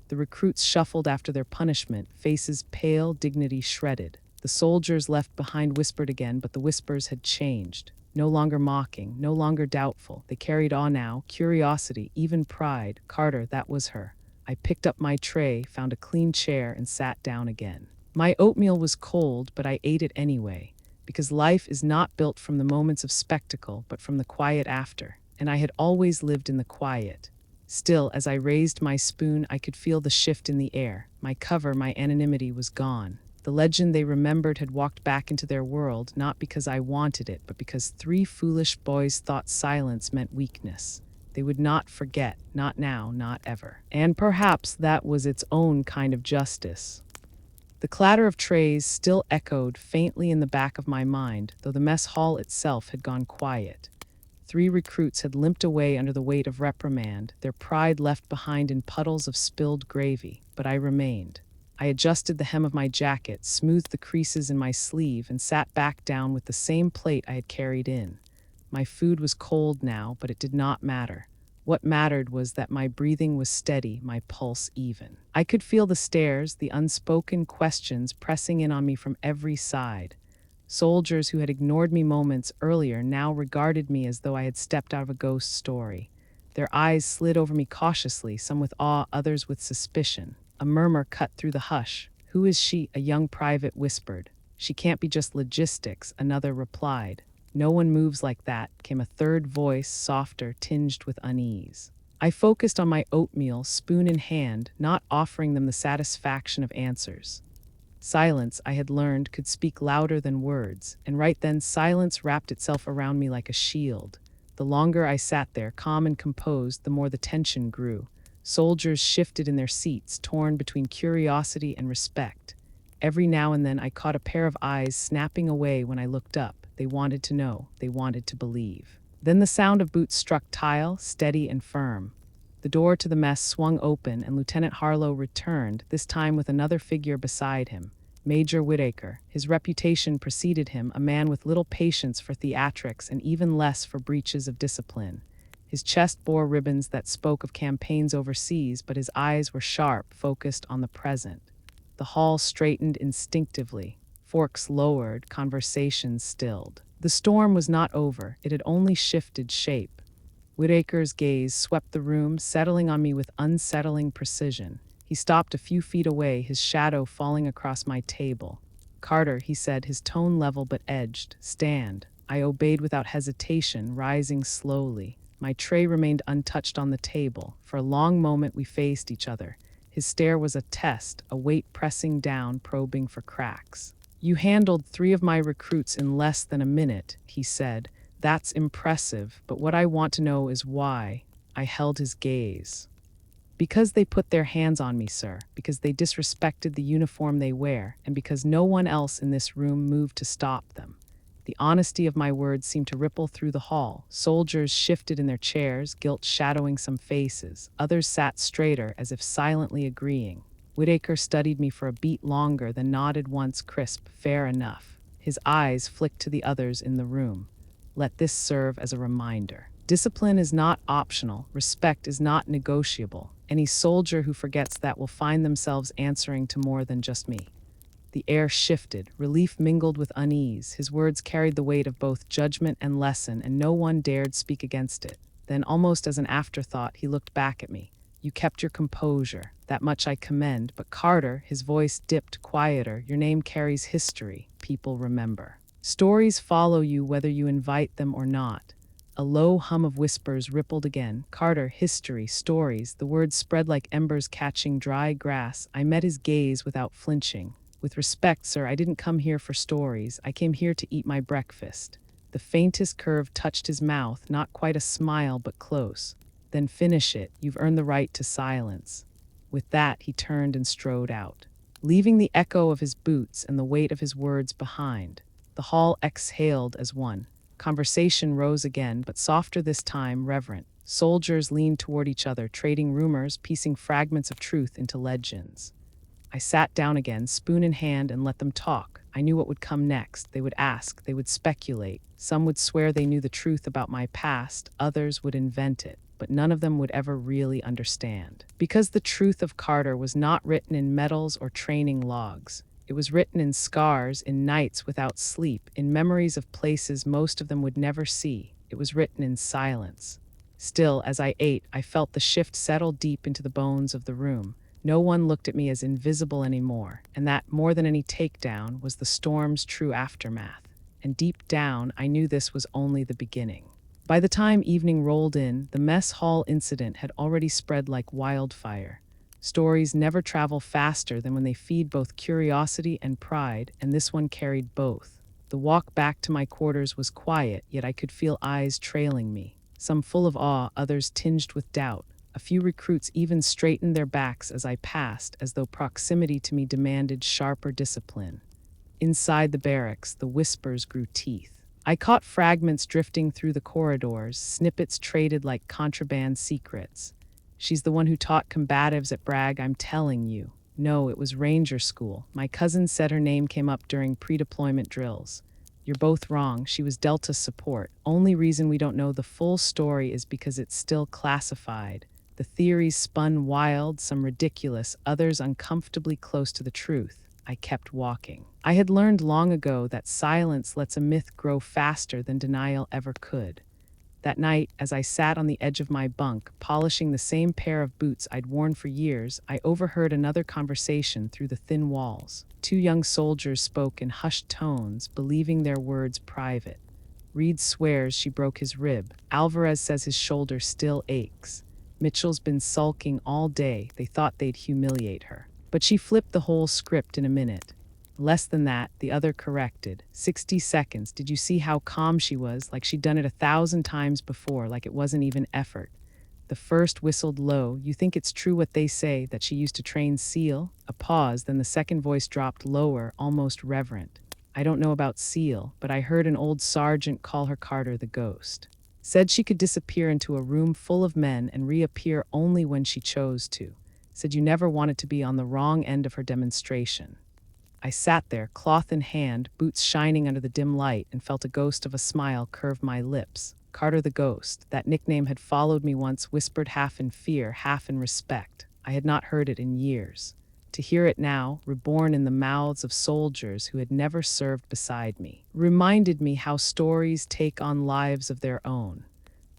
The recruits shuffled after their punishment, faces pale, dignity shredded. The soldiers left behind whispered again, but the whispers had changed. No longer mocking, no longer doubtful. They carried awe now, curiosity, even pride. "Carter, that was her." I picked up my tray, found a clean chair, and sat down again. My oatmeal was cold, but I ate it anyway, because life is not built from the moments of spectacle, but from the quiet after, and I had always lived in the quiet. Still, as I raised my spoon, I could feel the shift in the air. My cover, my anonymity was gone. The legend they remembered had walked back into their world, not because I wanted it, but because three foolish boys thought silence meant weakness. They would not forget, not now, not ever. And perhaps that was its own kind of justice. The clatter of trays still echoed faintly in the back of my mind, though the mess hall itself had gone quiet. 3 recruits had limped away under the weight of reprimand, their pride left behind in puddles of spilled gravy, but I remained. I adjusted the hem of my jacket, smoothed the creases in my sleeve, and sat back down with the same plate I had carried in. My food was cold now, but it did not matter. What mattered was that my breathing was steady, my pulse even. I could feel the stares, the unspoken questions pressing in on me from every side. Soldiers who had ignored me moments earlier now regarded me as though I had stepped out of a ghost story. Their eyes slid over me cautiously, some with awe, others with suspicion. A murmur cut through the hush. "Who is she?" a young private whispered. "She can't be just logistics," another replied. "No one moves like that," came a third voice, softer, tinged with unease. I focused on my oatmeal, spoon in hand, not offering them the satisfaction of answers. Silence, I had learned, could speak louder than words, and right then silence wrapped itself around me like a shield. The longer I sat there, calm and composed, the more the tension grew. Soldiers shifted in their seats, torn between curiosity and respect. Every now and then I caught a pair of eyes snapping away when I looked up. They wanted to know, they wanted to believe. Then the sound of boots struck tile, steady and firm. The door to the mess swung open and Lieutenant Harlow returned, this time with another figure beside him. Major Whitaker. His reputation preceded him, a man with little patience for theatrics and even less for breaches of discipline. His chest bore ribbons that spoke of campaigns overseas, but his eyes were sharp, focused on the present. The hall straightened instinctively. Forks lowered, conversations stilled. The storm was not over, it had only shifted shape. Whitaker's gaze swept the room, settling on me with unsettling precision. He stopped a few feet away, his shadow falling across my table. "Carter," he said, his tone level but edged. "Stand." I obeyed without hesitation, rising slowly. My tray remained untouched on the table. For a long moment we faced each other. His stare was a test, a weight pressing down, probing for cracks. "You handled 3 of my recruits in less than a minute," he said. "That's impressive, but what I want to know is why." I held his gaze. "Because they put their hands on me, sir, because they disrespected the uniform they wear, and because no one else in this room moved to stop them." The honesty of my words seemed to ripple through the hall. Soldiers shifted in their chairs, guilt shadowing some faces. Others sat straighter, as if silently agreeing. Whitaker studied me for a beat longer, then nodded once, crisp. "Fair enough." His eyes flicked to the others in the room. "Let this serve as a reminder. Discipline is not optional. Respect is not negotiable. Any soldier who forgets that will find themselves answering to more than just me." The air shifted, relief mingled with unease. His words carried the weight of both judgment and lesson, and no one dared speak against it. Then, almost as an afterthought, he looked back at me. "You kept your composure. That much I commend. But Carter," his voice dipped quieter, "your name carries history. People remember. Stories follow you whether you invite them or not." A low hum of whispers rippled again. "Carter, history, stories." The words spread like embers catching dry grass. I met his gaze without flinching. "With respect, sir, I didn't come here for stories. I came here to eat my breakfast." The faintest curve touched his mouth, not quite a smile, but close. "Then finish it. You've earned the right to silence." With that, he turned and strode out, leaving the echo of his boots and the weight of his words behind. The hall exhaled as one. Conversation rose again, but softer this time, reverent. Soldiers leaned toward each other, trading rumors, piecing fragments of truth into legends. I sat down again, spoon in hand, and let them talk. I knew what would come next. They would ask, they would speculate. Some would swear they knew the truth about my past, others would invent it, but none of them would ever really understand. Because the truth of Carter was not written in medals or training logs. It was written in scars, in nights without sleep, in memories of places most of them would never see. It was written in silence. Still, as I ate, I felt the shift settle deep into the bones of the room. No one looked at me as invisible anymore, and that, more than any takedown, was the storm's true aftermath. And deep down, I knew this was only the beginning. By the time evening rolled in, the mess hall incident had already spread like wildfire. Stories never travel faster than when they feed both curiosity and pride, and this one carried both. The walk back to my quarters was quiet, yet I could feel eyes trailing me, some full of awe, others tinged with doubt. A few recruits even straightened their backs as I passed, as though proximity to me demanded sharper discipline. Inside the barracks, the whispers grew teeth. I caught fragments drifting through the corridors, snippets traded like contraband secrets. "She's the one who taught combatives at Bragg, I'm telling you." No, it was Ranger School. My cousin said her name came up during pre-deployment drills. "You're both wrong. She was Delta support. Only reason we don't know the full story is because it's still classified. The theories spun wild, some ridiculous, others uncomfortably close to the truth." I kept walking. I had learned long ago that silence lets a myth grow faster than denial ever could. That night, as I sat on the edge of my bunk, polishing the same pair of boots I'd worn for years, I overheard another conversation through the thin walls. Two young soldiers spoke in hushed tones, believing their words private. "Reed swears she broke his rib. Alvarez says his shoulder still aches. Mitchell's been sulking all day. They thought they'd humiliate her. But she flipped the whole script in a minute." "Less than that," the other corrected. 60 seconds. Did you see how calm she was? Like she'd done it 1,000 times before, like it wasn't even effort." The first whistled low. "You think it's true what they say, that she used to train SEAL?" A pause, then the second voice dropped lower, almost reverent. "I don't know about SEAL, but I heard an old sergeant call her Carter the Ghost. Said she could disappear into a room full of men and reappear only when she chose to. Said you never wanted to be on the wrong end of her demonstration." I sat there, cloth in hand, boots shining under the dim light, and felt a ghost of a smile curve my lips. Carter the Ghost, that nickname had followed me once, whispered half in fear, half in respect. I had not heard it in years. To hear it now, reborn in the mouths of soldiers who had never served beside me, reminded me how stories take on lives of their own.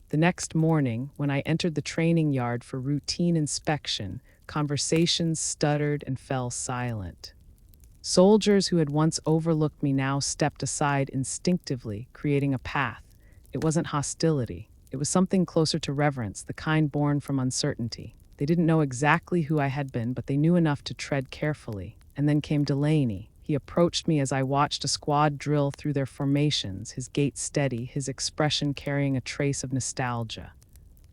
The next morning, when I entered the training yard for routine inspection, conversations stuttered and fell silent. Soldiers who had once overlooked me now stepped aside instinctively, creating a path. It wasn't hostility. It was something closer to reverence, the kind born from uncertainty. They didn't know exactly who I had been, but they knew enough to tread carefully. And then came Delaney. He approached me as I watched a squad drill through their formations, his gait steady, his expression carrying a trace of nostalgia.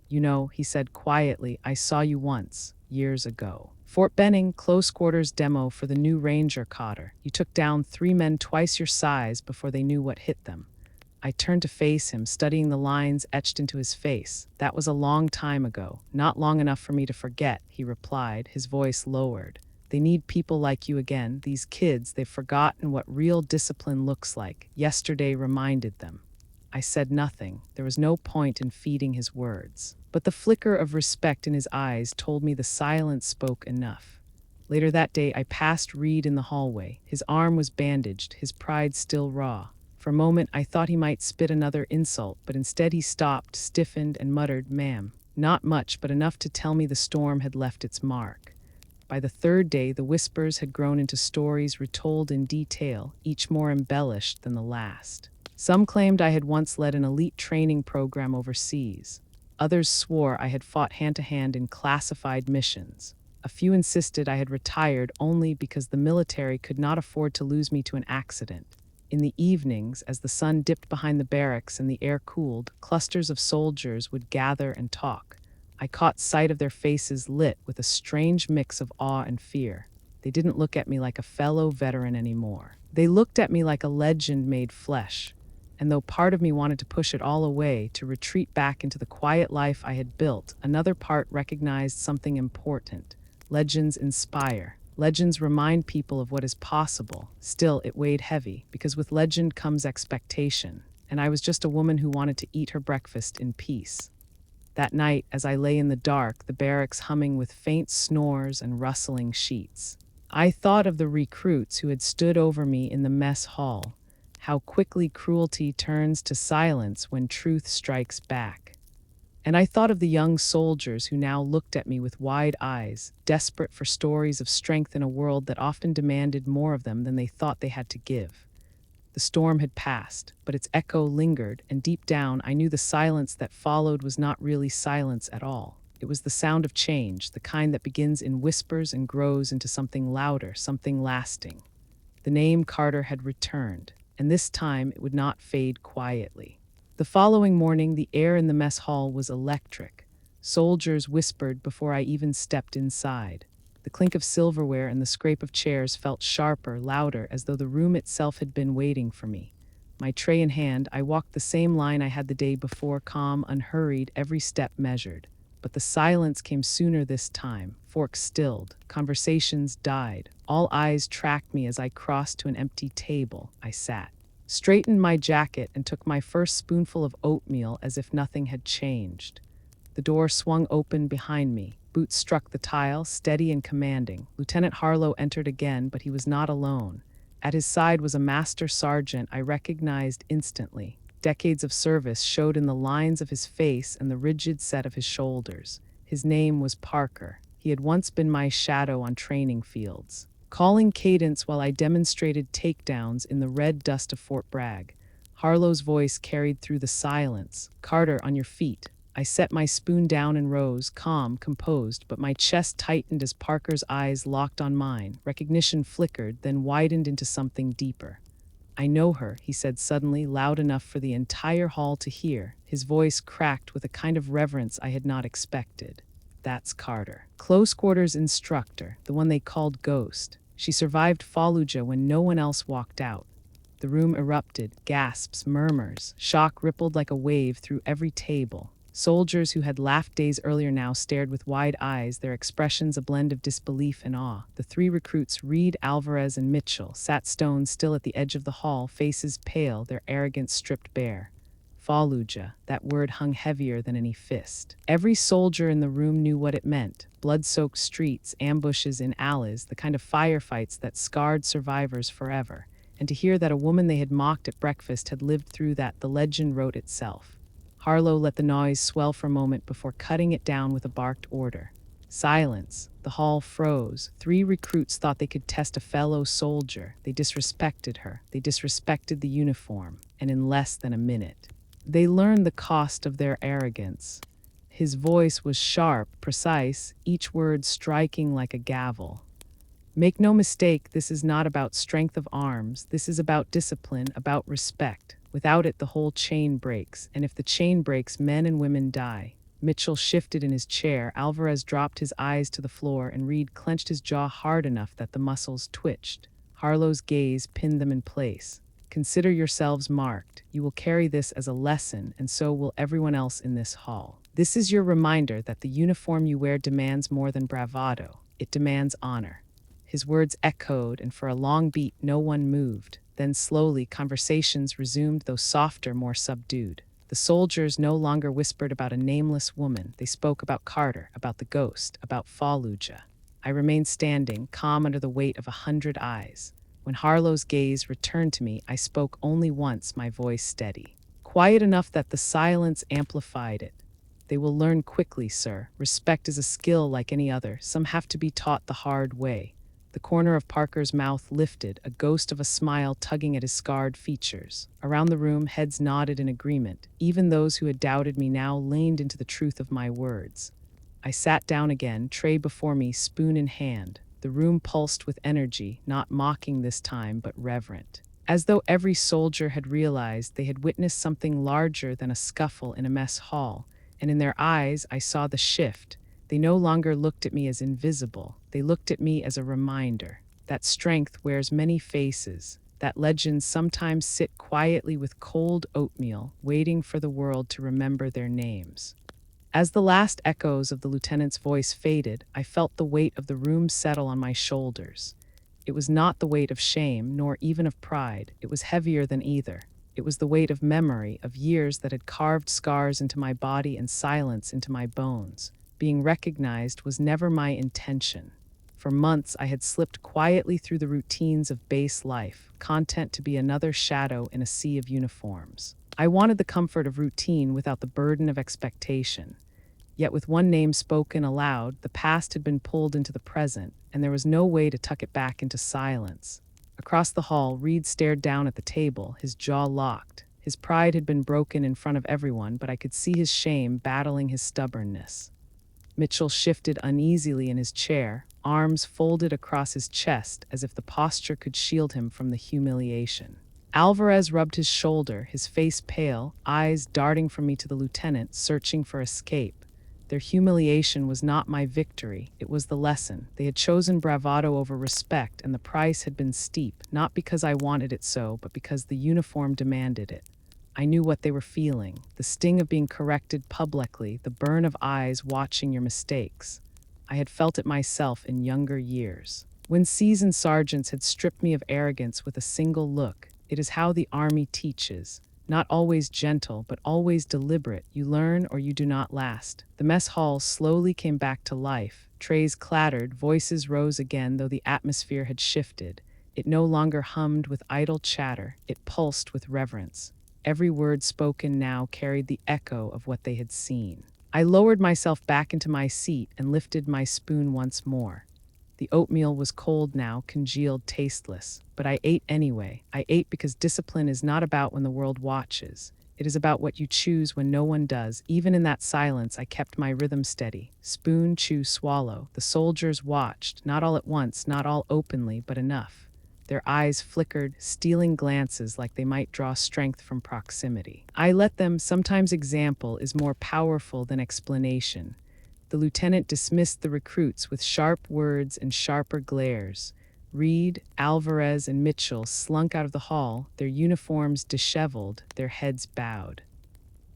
"You know," he said quietly, "I saw you once, years ago. Fort Benning, close quarters demo for the new Ranger Cotter. You took down 3 men twice your size before they knew what hit them." I turned to face him, studying the lines etched into his face. "That was a long time ago. Not long enough for me to forget," he replied, his voice lowered. "They need people like you again. These kids, they've forgotten what real discipline looks like. Yesterday reminded them." I said nothing. There was no point in feeding his words. But the flicker of respect in his eyes told me the silence spoke enough. Later that day, I passed Reed in the hallway. His arm was bandaged, his pride still raw. For a moment, I thought he might spit another insult, but instead he stopped, stiffened, and muttered, "Ma'am." Not much, but enough to tell me the storm had left its mark. By the third day, the whispers had grown into stories retold in detail, each more embellished than the last. Some claimed I had once led an elite training program overseas. Others swore I had fought hand-to-hand in classified missions. A few insisted I had retired only because the military could not afford to lose me to an accident. In the evenings, as the sun dipped behind the barracks and the air cooled, clusters of soldiers would gather and talk. I caught sight of their faces lit with a strange mix of awe and fear. They didn't look at me like a fellow veteran anymore. They looked at me like a legend made flesh. And though part of me wanted to push it all away, to retreat back into the quiet life I had built, another part recognized something important. Legends inspire. Legends remind people of what is possible. Still, it weighed heavy, because with legend comes expectation, and I was just a woman who wanted to eat her breakfast in peace. That night, as I lay in the dark, the barracks humming with faint snores and rustling sheets, I thought of the recruits who had stood over me in the mess hall. How quickly cruelty turns to silence when truth strikes back. And I thought of the young soldiers who now looked at me with wide eyes, desperate for stories of strength in a world that often demanded more of them than they thought they had to give. The storm had passed, but its echo lingered, and deep down I knew the silence that followed was not really silence at all. It was the sound of change, the kind that begins in whispers and grows into something louder, something lasting. The name Carter had returned, and this time it would not fade quietly. The following morning, the air in the mess hall was electric. Soldiers whispered before I even stepped inside. The clink of silverware and the scrape of chairs felt sharper, louder, as though the room itself had been waiting for me. My tray in hand, I walked the same line I had the day before, calm, unhurried, every step measured. But the silence came sooner this time. Forks stilled, conversations died. All eyes tracked me as I crossed to an empty table. I sat, straightened my jacket, and took my first spoonful of oatmeal as if nothing had changed. The door swung open behind me. Boots struck the tile, steady and commanding. Lieutenant Harlow entered again, but he was not alone. At his side was a master sergeant I recognized instantly. Decades of service showed in the lines of his face and the rigid set of his shoulders. His name was Parker. He had once been my shadow on training fields, calling cadence while I demonstrated takedowns in the red dust of Fort Bragg. Harlow's voice carried through the silence. "Carter, on your feet." I set my spoon down and rose, calm, composed, but my chest tightened as Parker's eyes locked on mine. Recognition flickered, then widened into something deeper. "I know her," he said suddenly, loud enough for the entire hall to hear. His voice cracked with a kind of reverence I had not expected. "That's Carter. Close quarters instructor, the one they called Ghost. She survived Fallujah when no one else walked out." The room erupted, gasps, murmurs. Shock rippled like a wave through every table. Soldiers who had laughed days earlier now stared with wide eyes, their expressions a blend of disbelief and awe. The three recruits, Reed, Alvarez, and Mitchell, sat stone still at the edge of the hall, faces pale, their arrogance stripped bare. Fallujah, that word hung heavier than any fist. Every soldier in the room knew what it meant. Blood-soaked streets, ambushes in alleys, the kind of firefights that scarred survivors forever. And to hear that a woman they had mocked at breakfast had lived through that, the legend wrote itself. Harlow let the noise swell for a moment before cutting it down with a barked order. Silence. The hall froze. Three recruits thought they could test a fellow soldier. They disrespected her. They disrespected the uniform. And in less than a minute, they learned the cost of their arrogance. His voice was sharp, precise, each word striking like a gavel. "Make no mistake, this is not about strength of arms. This is about discipline, about respect. Without it, the whole chain breaks, and if the chain breaks, men and women die." Mitchell shifted in his chair, Alvarez dropped his eyes to the floor, and Reed clenched his jaw hard enough that the muscles twitched. Harlow's gaze pinned them in place. "Consider yourselves marked. You will carry this as a lesson, and so will everyone else in this hall. This is your reminder that the uniform you wear demands more than bravado. It demands honor." His words echoed, and for a long beat, no one moved. Then slowly, conversations resumed, though softer, more subdued. The soldiers no longer whispered about a nameless woman. They spoke about Carter, about the ghost, about Fallujah. I remained standing, calm under the weight of 100 eyes. When Harlow's gaze returned to me, I spoke only once, my voice steady. Quiet enough that the silence amplified it. "They will learn quickly, sir. Respect is a skill like any other. Some have to be taught the hard way." The corner of Parker's mouth lifted, a ghost of a smile tugging at his scarred features. Around the room, heads nodded in agreement. Even those who had doubted me now leaned into the truth of my words. I sat down again, tray before me, spoon in hand. The room pulsed with energy, not mocking this time, but reverent. As though every soldier had realized they had witnessed something larger than a scuffle in a mess hall, and in their eyes I saw the shift. They no longer looked at me as invisible. They looked at me as a reminder that strength wears many faces, that legends sometimes sit quietly with cold oatmeal, waiting for the world to remember their names. As the last echoes of the lieutenant's voice faded, I felt the weight of the room settle on my shoulders. It was not the weight of shame, nor even of pride. It was heavier than either. It was the weight of memory, of years that had carved scars into my body and silence into my bones. Being recognized was never my intention. For months, I had slipped quietly through the routines of base life, content to be another shadow in a sea of uniforms. I wanted the comfort of routine without the burden of expectation. Yet with one name spoken aloud, the past had been pulled into the present, and there was no way to tuck it back into silence. Across the hall, Reed stared down at the table, his jaw locked. His pride had been broken in front of everyone, but I could see his shame battling his stubbornness. Mitchell shifted uneasily in his chair, arms folded across his chest as if the posture could shield him from the humiliation. Alvarez rubbed his shoulder, his face pale, eyes darting from me to the lieutenant, searching for escape. Their humiliation was not my victory, it was the lesson. They had chosen bravado over respect, and the price had been steep, not because I wanted it so, but because the uniform demanded it. I knew what they were feeling, the sting of being corrected publicly, the burn of eyes watching your mistakes. I had felt it myself in younger years. When seasoned sergeants had stripped me of arrogance with a single look, it is how the army teaches. Not always gentle, but always deliberate. You learn or you do not last. The mess hall slowly came back to life. Trays clattered, voices rose again, though the atmosphere had shifted. It no longer hummed with idle chatter, it pulsed with reverence. Every word spoken now carried the echo of what they had seen. I lowered myself back into my seat and lifted my spoon once more. The oatmeal was cold now, congealed, tasteless, but I ate anyway. I ate because discipline is not about when the world watches. It is about what you choose when no one does. Even in that silence, I kept my rhythm steady. Spoon, chew, swallow. The soldiers watched, not all at once, not all openly, but enough. Their eyes flickered, stealing glances like they might draw strength from proximity. I let them. Sometimes example is more powerful than explanation. The lieutenant dismissed the recruits with sharp words and sharper glares. Reed, Alvarez, and Mitchell slunk out of the hall, their uniforms disheveled, their heads bowed.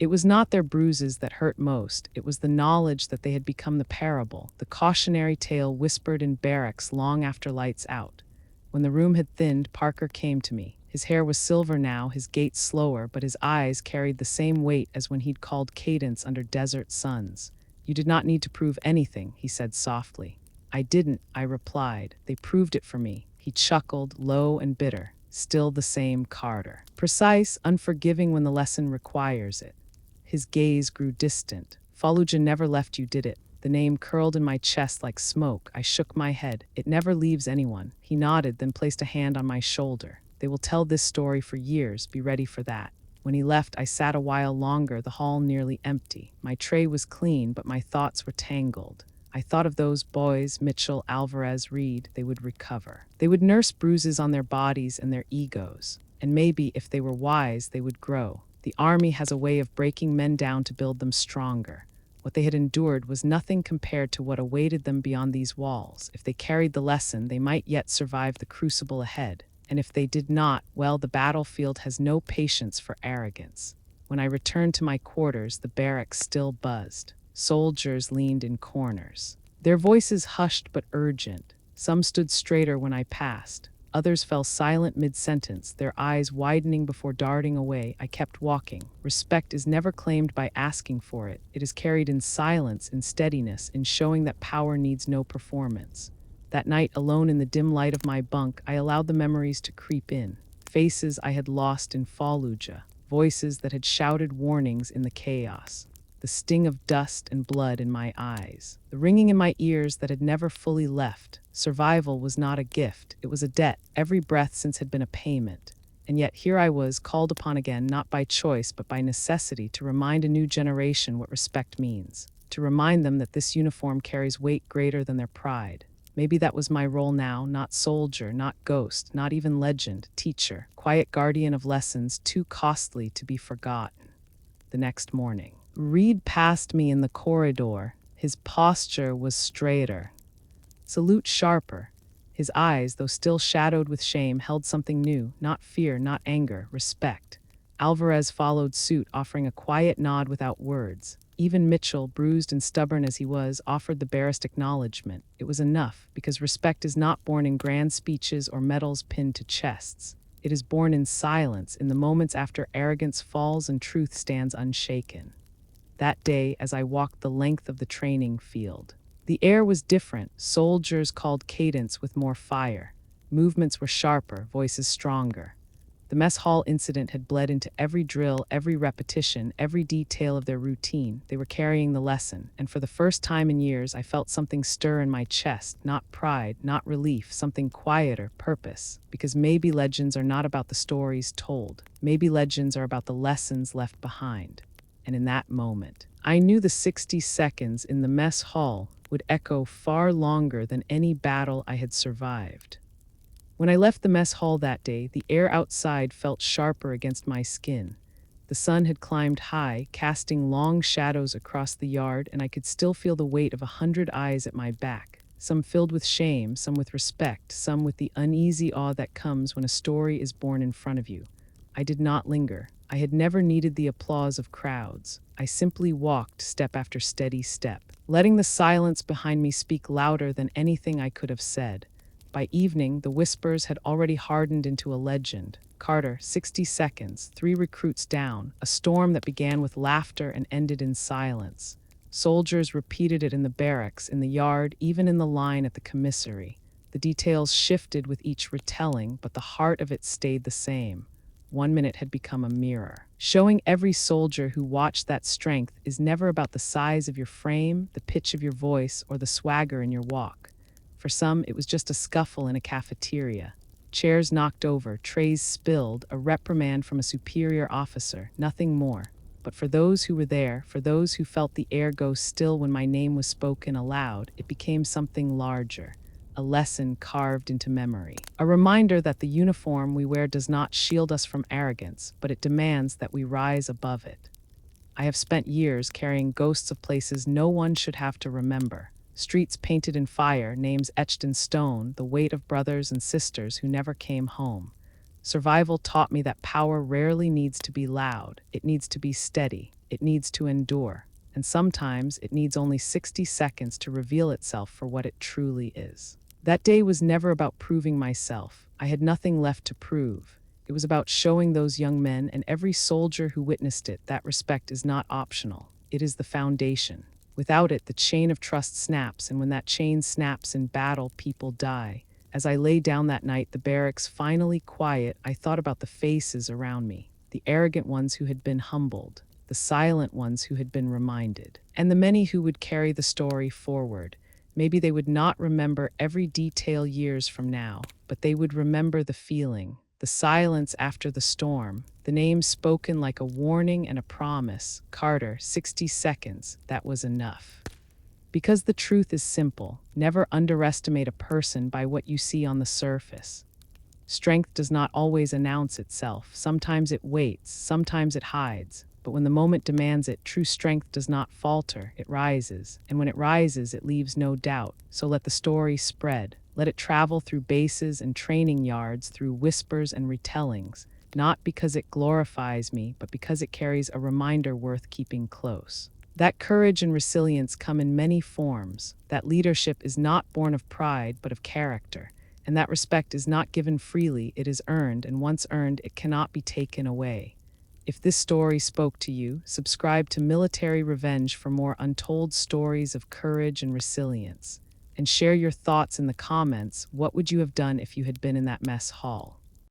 It was not their bruises that hurt most, it was the knowledge that they had become the parable, the cautionary tale whispered in barracks long after lights out. When the room had thinned, Parker came to me. His hair was silver now, his gait slower, but his eyes carried the same weight as when he'd called cadence under desert suns. "You did not need to prove anything," he said softly. "I didn't," I replied. "They proved it for me." He chuckled, low and bitter. Still the same Carter. Precise, unforgiving when the lesson requires it. His gaze grew distant. "Fallujah never left you, did it?" The name curled in my chest like smoke. I shook my head. "It never leaves anyone." He nodded, then placed a hand on my shoulder. "They will tell this story for years. Be ready for that." When he left, I sat a while longer, the hall nearly empty. My tray was clean, but my thoughts were tangled. I thought of those boys, Mitchell, Alvarez, Reed. They would recover. They would nurse bruises on their bodies and their egos. And maybe, if they were wise, they would grow. The army has a way of breaking men down to build them stronger. What they had endured was nothing compared to what awaited them beyond these walls. If they carried the lesson, they might yet survive the crucible ahead. And if they did not, well, the battlefield has no patience for arrogance. When I returned to my quarters, the barracks still buzzed. Soldiers leaned in corners. Their voices hushed but urgent. Some stood straighter when I passed. Others fell silent mid-sentence, their eyes widening before darting away. I kept walking. Respect is never claimed by asking for it. It is carried in silence, in steadiness, in showing that power needs no performance. That night, alone in the dim light of my bunk, I allowed the memories to creep in. Faces I had lost in Fallujah, voices that had shouted warnings in the chaos. The sting of dust and blood in my eyes, the ringing in my ears that had never fully left. Survival was not a gift, it was a debt. Every breath since had been a payment. And yet here I was, called upon again, not by choice but by necessity, to remind a new generation what respect means. To remind them that this uniform carries weight greater than their pride. Maybe that was my role now, not soldier, not ghost, not even legend, teacher, quiet guardian of lessons too costly to be forgotten. The next morning, Reed passed me in the corridor. His posture was straighter, salute sharper. His eyes, though still shadowed with shame, held something new, not fear, not anger, respect. Alvarez followed suit, offering a quiet nod without words. Even Mitchell, bruised and stubborn as he was, offered the barest acknowledgement. It was enough, because respect is not born in grand speeches or medals pinned to chests. It is born in silence, in the moments after arrogance falls and truth stands unshaken. That day, as I walked the length of the training field, the air was different. Soldiers called cadence with more fire. Movements were sharper, voices stronger. The mess hall incident had bled into every drill, every repetition, every detail of their routine. They were carrying the lesson, and for the first time in years, I felt something stir in my chest, not pride, not relief, something quieter, purpose. Because maybe legends are not about the stories told. Maybe legends are about the lessons left behind. And in that moment, I knew the 60 seconds in the mess hall would echo far longer than any battle I had survived. When I left the mess hall that day, the air outside felt sharper against my skin. The sun had climbed high, casting long shadows across the yard, and I could still feel the weight of 100 eyes at my back, some filled with shame, some with respect, some with the uneasy awe that comes when a story is born in front of you. I did not linger. I had never needed the applause of crowds. I simply walked step after steady step, letting the silence behind me speak louder than anything I could have said. By evening, the whispers had already hardened into a legend. Carter, 60 seconds, 3 recruits down, a storm that began with laughter and ended in silence. Soldiers repeated it in the barracks, in the yard, even in the line at the commissary. The details shifted with each retelling, but the heart of it stayed the same. 1 minute had become a mirror, showing every soldier who watched that strength is never about the size of your frame, the pitch of your voice, or the swagger in your walk. For some, it was just a scuffle in a cafeteria. Chairs knocked over, trays spilled, a reprimand from a superior officer, nothing more. But for those who were there, for those who felt the air go still when my name was spoken aloud, it became something larger, a lesson carved into memory. A reminder that the uniform we wear does not shield us from arrogance, but it demands that we rise above it. I have spent years carrying ghosts of places no one should have to remember. Streets painted in fire, names etched in stone, the weight of brothers and sisters who never came home. Survival taught me that power rarely needs to be loud. It needs to be steady. It needs to endure. And sometimes it needs only 60 seconds to reveal itself for what it truly is. That day was never about proving myself. I had nothing left to prove. It was about showing those young men and every soldier who witnessed it that respect is not optional. It is the foundation. Without it, the chain of trust snaps, and when that chain snaps in battle, people die. As I lay down that night, the barracks finally quiet, I thought about the faces around me, the arrogant ones who had been humbled, the silent ones who had been reminded, and the many who would carry the story forward. Maybe they would not remember every detail years from now, but they would remember the feeling, the silence after the storm, the name spoken like a warning and a promise. Carter, 60 seconds, that was enough. Because the truth is simple, never underestimate a person by what you see on the surface. Strength does not always announce itself. Sometimes it waits, sometimes it hides. But when the moment demands it, true strength does not falter, it rises. And when it rises, it leaves no doubt. So let the story spread. Let it travel through bases and training yards, through whispers and retellings, not because it glorifies me, but because it carries a reminder worth keeping close. That courage and resilience come in many forms. That leadership is not born of pride, but of character. And that respect is not given freely, it is earned, and once earned, it cannot be taken away. If this story spoke to you, subscribe to Military Revenge for more untold stories of courage and resilience. And share your thoughts in the comments. What would you have done if you had been in that mess hall?